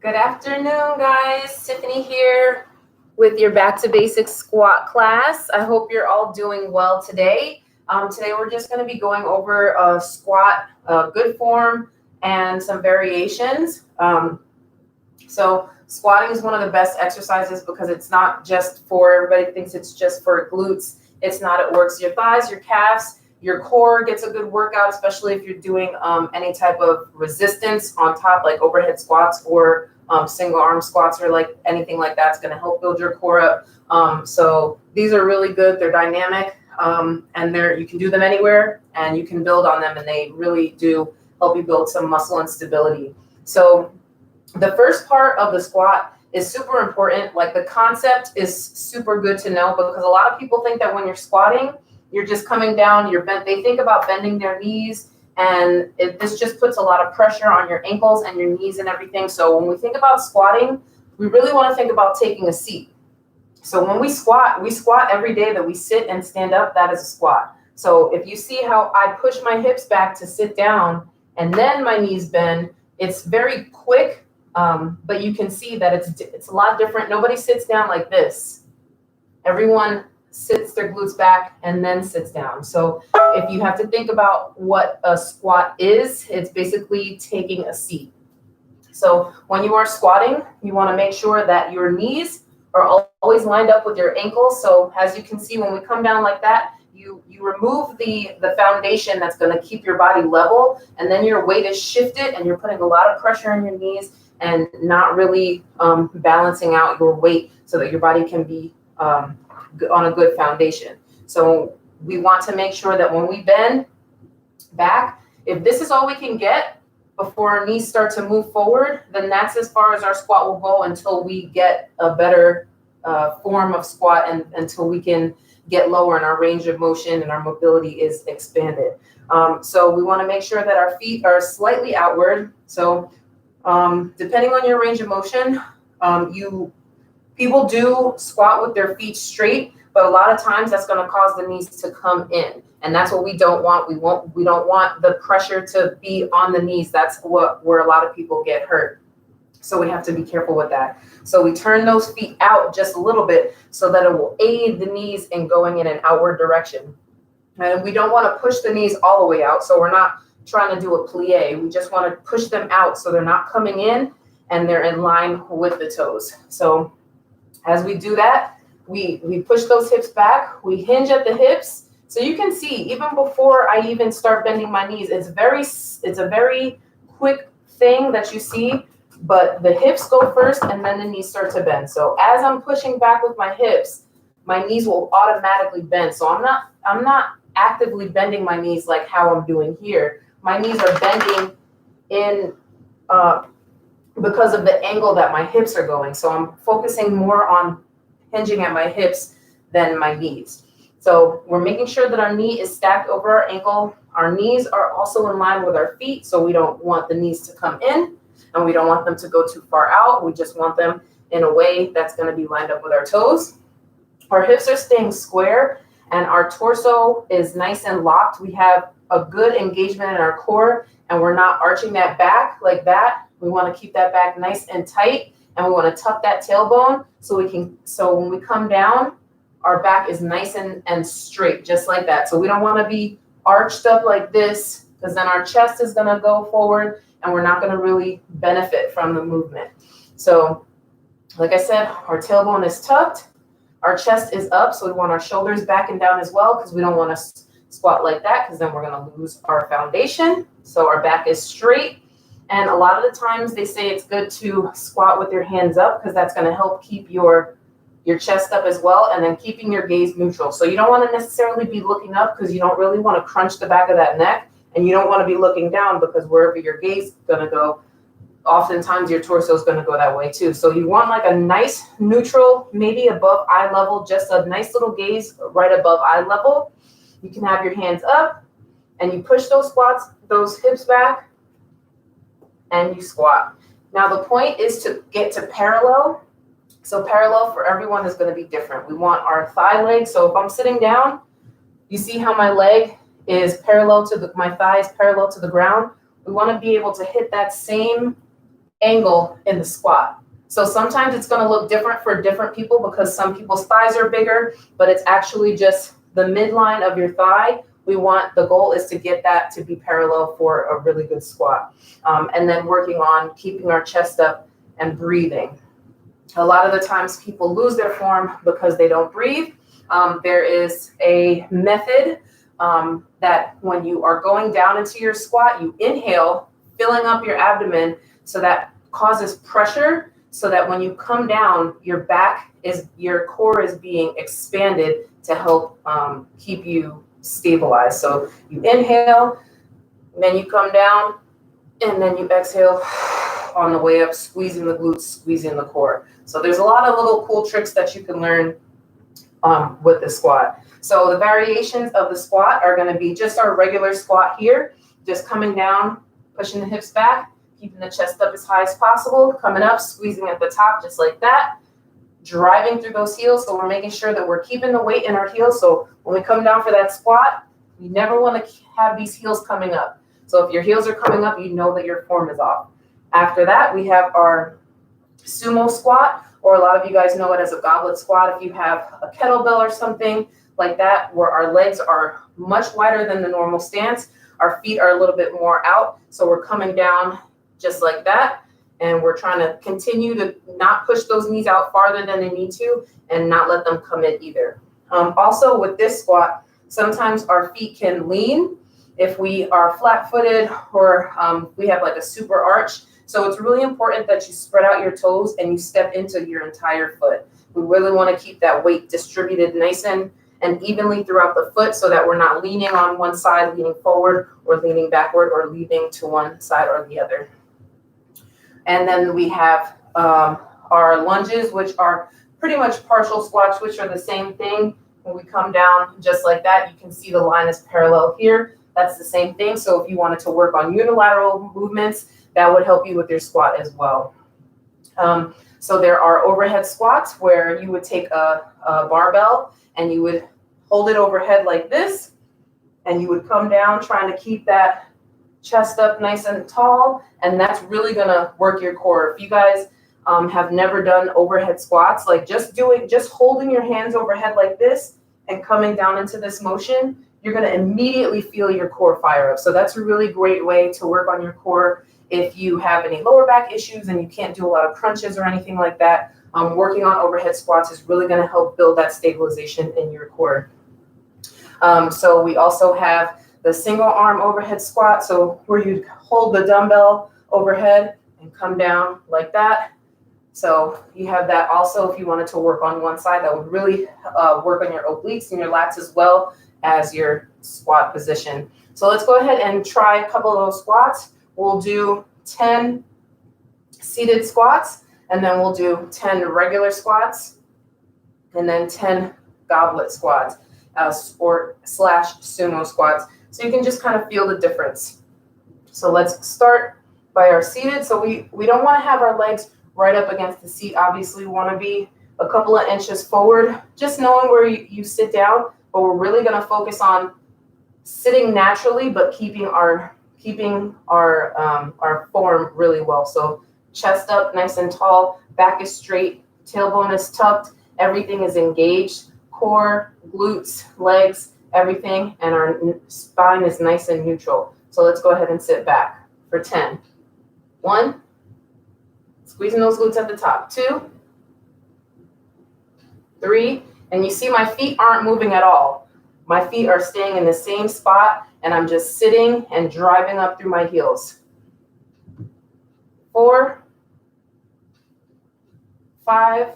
Good afternoon, guys. Tiffany here with your Back to Basics squat class. I hope you're all doing well today. Today we're just going to be going over a squat, good form, and some variations. So squatting is one of the best exercises because it's not just for, everybody thinks it's just for glutes. It's not. It works your thighs, your calves, your core gets a good workout, especially if you're doing any type of resistance on top, like overhead squats or single arm squats or like anything like that's going to help build your core up. So these are really good. They're dynamic and you can do them anywhere and you can build on them, and they really do help you build some muscle and stability. So the first part of the squat is super important. Like the concept is super good to know because a lot of people think that when you're squatting, you're just coming down, you're bent. They think about bending their knees, and this just puts a lot of pressure on your ankles and your knees and everything. So when we think about squatting, we really want to think about taking a seat. So when we squat every day that we sit and stand up. That is a squat. So if you see how I push my hips back to sit down and then my knees bend, it's very quick, but you can see that it's a lot different. Nobody sits down like this. Everyone sits their glutes back and then sits down. So if you have to think about what a squat is, it's basically taking a seat. So when you are squatting, you want to make sure that your knees are always lined up with your ankles. So as you can see, when we come down like that, you remove the foundation that's going to keep your body level, and then your weight is shifted and you're putting a lot of pressure on your knees and not really balancing out your weight so that your body can be on a good foundation. So we want to make sure that when we bend back, if this is all we can get before our knees start to move forward, then that's as far as our squat will go until we get a better form of squat and until we can get lower and our range of motion and our mobility is expanded. So we want to make sure that our feet are slightly outward. So depending on your range of motion, people do squat with their feet straight, but a lot of times that's going to cause the knees to come in, and that's what we don't want. We don't want the pressure to be on the knees. That's where a lot of people get hurt. So we have to be careful with that. So we turn those feet out just a little bit so that it will aid the knees in going in an outward direction. And we don't want to push the knees all the way out. So we're not trying to do a plie. We just want to push them out so they're not coming in and they're in line with the toes. So as we do that, we push those hips back, we hinge at the hips. So you can see, even before I even start bending my knees, it's a very quick thing that you see, but the hips go first and then the knees start to bend. So as I'm pushing back with my hips, my knees will automatically bend. So I'm not actively bending my knees like how I'm doing here. My knees are bending in because of the angle that my hips are going. So I'm focusing more on hinging at my hips than my knees. So we're making sure that our knee is stacked over our ankle. Our knees are also in line with our feet. So we don't want the knees to come in and we don't want them to go too far out. We just want them in a way that's going to be lined up with our toes. Our hips are staying square and our torso is nice and locked. We have a good engagement in our core and we're not arching that back like that. We want to keep that back nice and tight, and we want to tuck that tailbone so when we come down, our back is nice and straight, just like that. So we don't want to be arched up like this because then our chest is going to go forward and we're not going to really benefit from the movement. So like I said, our tailbone is tucked, our chest is up, so we want our shoulders back and down as well because we don't want to squat like that because then we're going to lose our foundation. So our back is straight. And a lot of the times they say it's good to squat with your hands up because that's going to help keep your chest up as well, and then keeping your gaze neutral. So you don't want to necessarily be looking up because you don't really want to crunch the back of that neck, and you don't want to be looking down because wherever your gaze is going to go, oftentimes your torso is going to go that way too. So you want like a nice neutral, maybe above eye level, just a nice little gaze right above eye level. You can have your hands up and you push those hips back, and you squat. Now the point is to get to parallel. So parallel for everyone is going to be different. We want our thigh leg. So if I'm sitting down, you see how my leg is parallel to my thighs, parallel to the ground. We want to be able to hit that same angle in the squat. So sometimes it's going to look different for different people because some people's thighs are bigger, but it's actually just the midline of your thigh. The goal is to get that to be parallel for a really good squat. And then working on keeping our chest up and breathing. A lot of the times people lose their form because they don't breathe. There is a method that when you are going down into your squat, you inhale, filling up your abdomen, so that causes pressure, so that when you come down, your core is being expanded to help keep you stabilized. So you inhale, then you come down, and then you exhale on the way up, squeezing the glutes, squeezing the core. So there's a lot of little cool tricks that you can learn with the squat. So the variations of the squat are going to be just our regular squat here, just coming down, pushing the hips back, keeping the chest up as high as possible, coming up, squeezing at the top just like that, driving through those heels. So we're making sure that we're keeping the weight in our heels. So when we come down for that squat, you never want to have these heels coming up. So if your heels are coming up, you know that your form is off. After that, we have our sumo squat, or a lot of you guys know it as a goblet squat. If you have a kettlebell or something like that, where our legs are much wider than the normal stance, our feet are a little bit more out. So we're coming down just like that. And we're trying to continue to not push those knees out farther than they need to and not let them come in either. Also with this squat, sometimes our feet can lean if we are flat-footed or we have like a super arch. So it's really important that you spread out your toes and you step into your entire foot. We really want to keep that weight distributed nice and evenly throughout the foot so that we're not leaning on one side, leaning forward, or leaning backward, or leaning to one side or the other. And then we have our lunges, which are pretty much partial squats, which are the same thing. When we come down just like that, you can see the line is parallel here. That's the same thing. So if you wanted to work on unilateral movements, that would help you with your squat as well. So there are overhead squats where you would take a barbell and you would hold it overhead like this, and you would come down trying to keep that chest up nice and tall, and that's really going to work your core. If you guys have never done overhead squats, like just holding your hands overhead like this and coming down into this motion, you're going to immediately feel your core fire up. So that's a really great way to work on your core. If you have any lower back issues and you can't do a lot of crunches or anything like that, working on overhead squats is really going to help build that stabilization in your core. So we also have the single arm overhead squat. So where you hold the dumbbell overhead and come down like that. So you have that also if you wanted to work on one side. That would really work on your obliques and your lats as well as your squat position. So let's go ahead and try a couple of those squats. We'll do 10 seated squats, and then we'll do 10 regular squats, and then 10 goblet squats or / sumo squats. So you can just kind of feel the difference. So let's start by our seated. So we don't want to have our legs right up against the seat. Obviously, we want to be a couple of inches forward, just knowing where you sit down. But we're really going to focus on sitting naturally, but keeping our form really well. So chest up, nice and tall, back is straight, tailbone is tucked, everything is engaged, core, glutes, legs, everything, and our spine is nice and neutral. So let's go ahead and sit back for 10. 1, squeezing those glutes at the top. 2, 3, and you see my feet aren't moving at all. My feet are staying in the same spot, and I'm just sitting and driving up through my heels. 4, 5,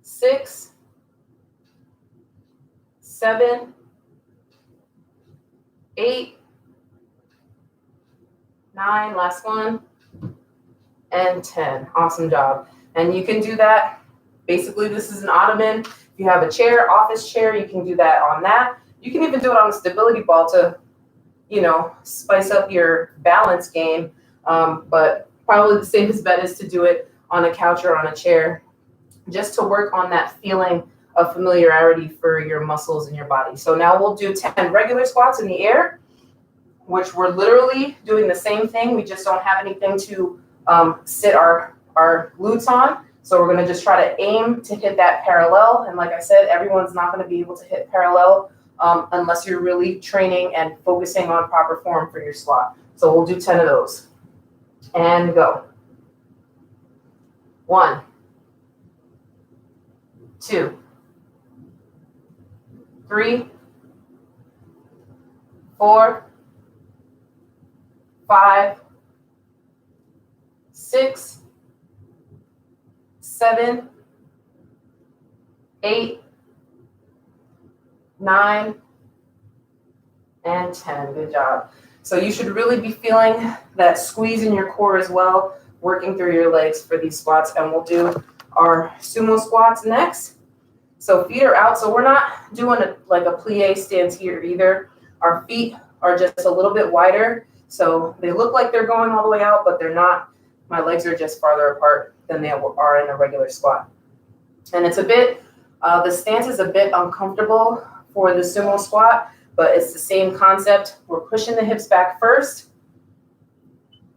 6, 7, 8, 9, last one, and 10. Awesome job. And you can do that. Basically, this is an ottoman. If you have a chair, office chair, you can do that on that. You can even do it on a stability ball to, spice up your balance game. But probably the safest bet is to do it on a couch or on a chair, just to work on that feeling of familiarity for your muscles in your body. So now we'll do 10 regular squats in the air. which we're literally doing the same thing. We just don't have anything to sit our glutes on. So we're going to just try to aim to hit that parallel. And like I said, everyone's not going to be able to hit parallel unless you're really training and focusing on proper form for your squat. So we'll do 10 of those. And go. 1, 2, 3, 4, 5, 6, 7, 8, 9, and 10. Good job. So you should really be feeling that squeeze in your core as well, working through your legs for these squats. And we'll do our sumo squats next. So feet are out. So we're not doing like a plie stance here either. Our feet are just a little bit wider. So they look like they're going all the way out, but they're not. My legs are just farther apart than they are in a regular squat. And it's a bit, the stance is a bit uncomfortable for the sumo squat, but it's the same concept. We're pushing the hips back first,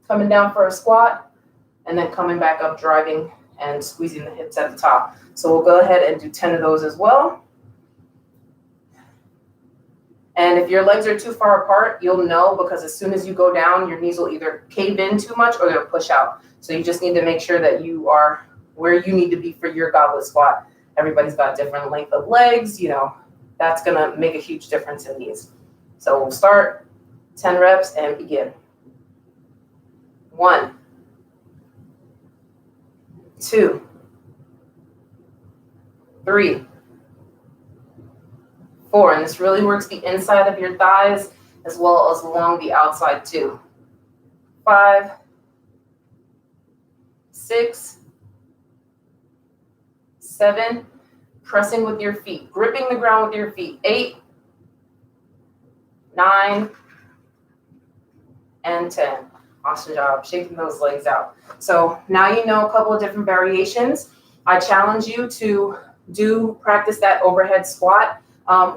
coming down for a squat, and then coming back up, driving and squeezing the hips at the top. So we'll go ahead and do 10 of those as well. And if your legs are too far apart, you'll know, because as soon as you go down, your knees will either cave in too much or they'll push out. So you just need to make sure that you are where you need to be for your goblet squat. Everybody's got different length of legs, you know, that's gonna make a huge difference in these. So we'll start 10 reps and begin. 1, 2, 3, 4, and this really works the inside of your thighs as well as along the outside too. 5, 6, 7, pressing with your feet, gripping the ground with your feet. 8, 9, and 10. Awesome job shaking those legs out. So now you know a couple of different variations. I challenge you to practice that overhead squat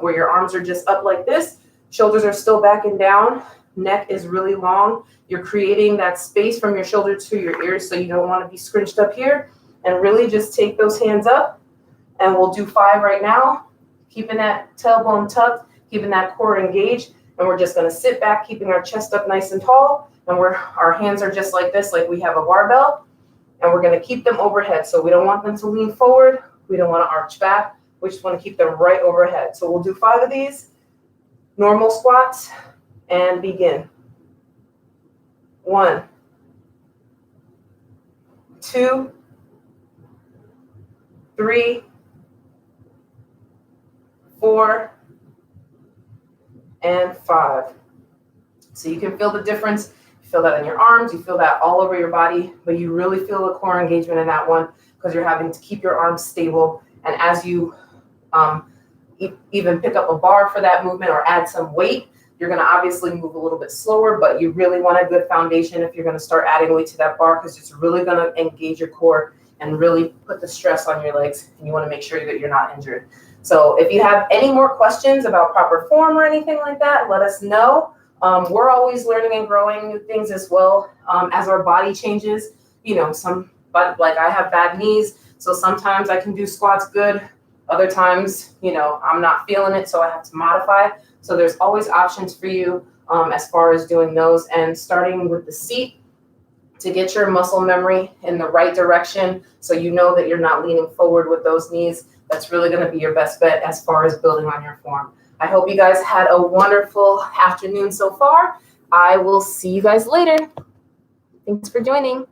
where your arms are just up like this, shoulders are still back and down, neck is really long. You're creating that space from your shoulder to your ears, so you don't want to be scrunched up here. And really just take those hands up, and we'll do 5 right now, keeping that tailbone tucked, keeping that core engaged, and we're just going to sit back, keeping our chest up nice and tall, and our hands are just like this, like we have a barbell, and we're going to keep them overhead. So we don't want them to lean forward, we don't want to arch back, we just want to keep them right overhead. So we'll do 5 of these normal squats and begin. 1, 2, 3, 4, and 5. So you can feel the difference. You feel that in your arms, you feel that all over your body, but you really feel the core engagement in that one because you're having to keep your arms stable. And as you even pick up a bar for that movement or add some weight, you're going to obviously move a little bit slower, but you really want a good foundation if you're going to start adding weight to that bar, because it's really going to engage your core and really put the stress on your legs, and you want to make sure that you're not injured. So if you have any more questions about proper form or anything like that, let us know. We're always learning and growing new things as well as our body changes. You know, like I have bad knees, so sometimes I can do squats good. Other times, you know, I'm not feeling it, so I have to modify. So there's always options for you as far as doing those, and starting with the seat to get your muscle memory in the right direction so you know that you're not leaning forward with those knees. That's really going to be your best bet as far as building on your form. I hope you guys had a wonderful afternoon so far. I will see you guys later. Thanks for joining.